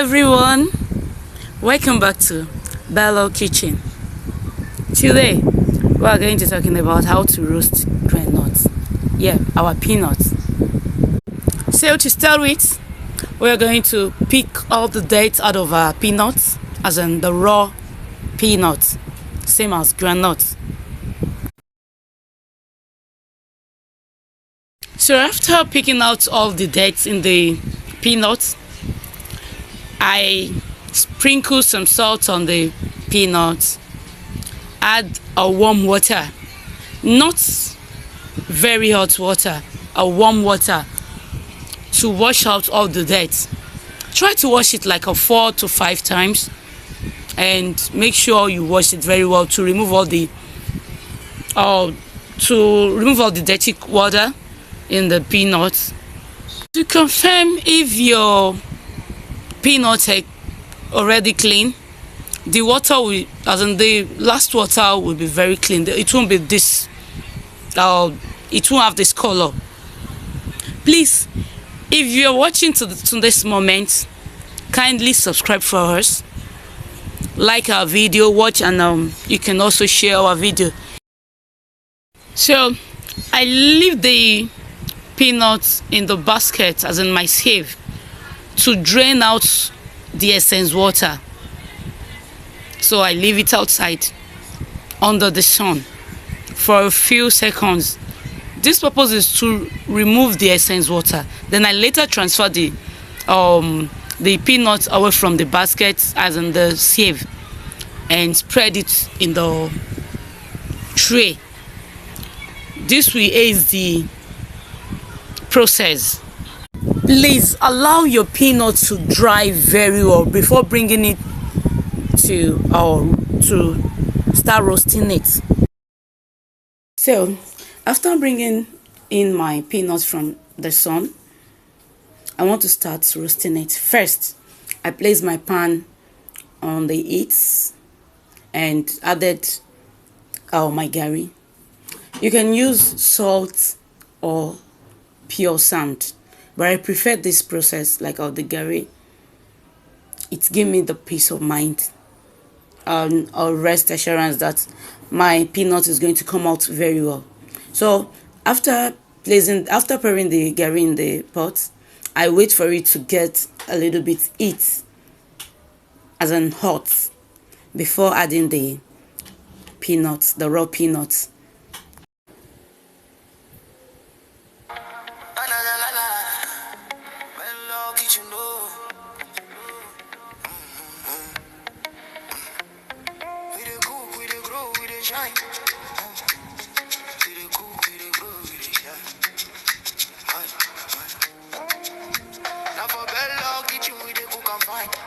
everyone, welcome back to Bello Kitchen. Today we are going to talking about how to roast granuts. Yeah, our peanuts. So to start with, we are going to pick all the dates out of our peanuts, as in the raw peanuts, same as granuts. So after picking out all the dates in the peanuts, I sprinkle some salt on the peanuts, add a warm water, not very hot water, a warm water to wash out all the dirt. Try to wash it like 4 to 5 times and make sure you wash it very well to remove all the dirty water in the peanuts. To confirm if your peanuts are already clean, the water will, as in the last water, will be very clean. It won't be this it won't have this color. Please, if you're watching to this moment, kindly subscribe for us, like our video, watch, and you can also share our video. So I leave the peanuts in the basket, as in my sieve, to drain out the essence water. So I leave it outside under the sun for a few seconds. This purpose is to remove the essence water. Then I later transfer the peanuts away from the basket, as in the sieve, and spread it in the tray. This will aid the process. Please allow your peanuts to dry very well before bringing it to start roasting it. So after bringing in my peanuts from the sun, I want to start roasting it. First, I place my pan on the heat and added my gari. You can use salt or pure sand, but I prefer this process, like the gari. It gives me the peace of mind or rest assurance that my peanut is going to come out very well. So after pouring the gari in the pot, I wait for it to get a little bit heat, as in hot, before adding the peanuts, the raw peanuts.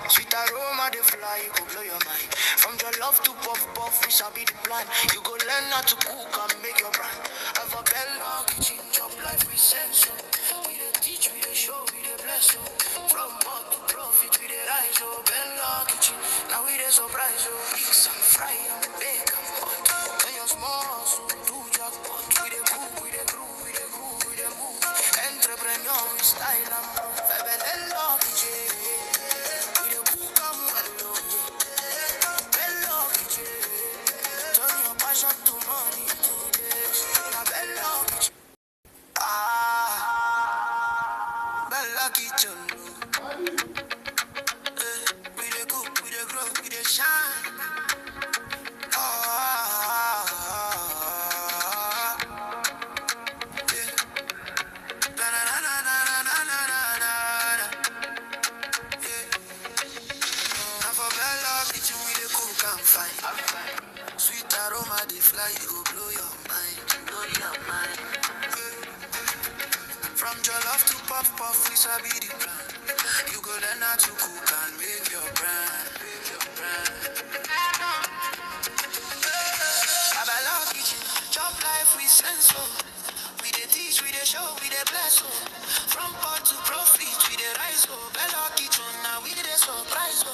Sweet aroma, they fly, you go blow your mind. From your love to puff puff, we shall be the plan. You go learn how to cook and make your brand. Have a bella kitchen, chop life with sense. We the teach, we the show, we the bless you. From pot to profit, we the rise. Oh, bella kitchen, now we the surprise. Oh, mix and fry and bake and pot. When you're small, so do jackpot. We the cook, we the groove, we the groove, we the move. Entrepreneur, we style and move. Bella kitchen. Sweet aroma, they fly, you go blow your mind, blow your mind. From your love to puff puff, we shall be the plan. You go learn how to cook and make your brand, make your brand. Abala kitchen, chop life with sense. We the teach, we the show, we the bless. From pot to profit, we the rise. Bella kitchen, now we the surprise.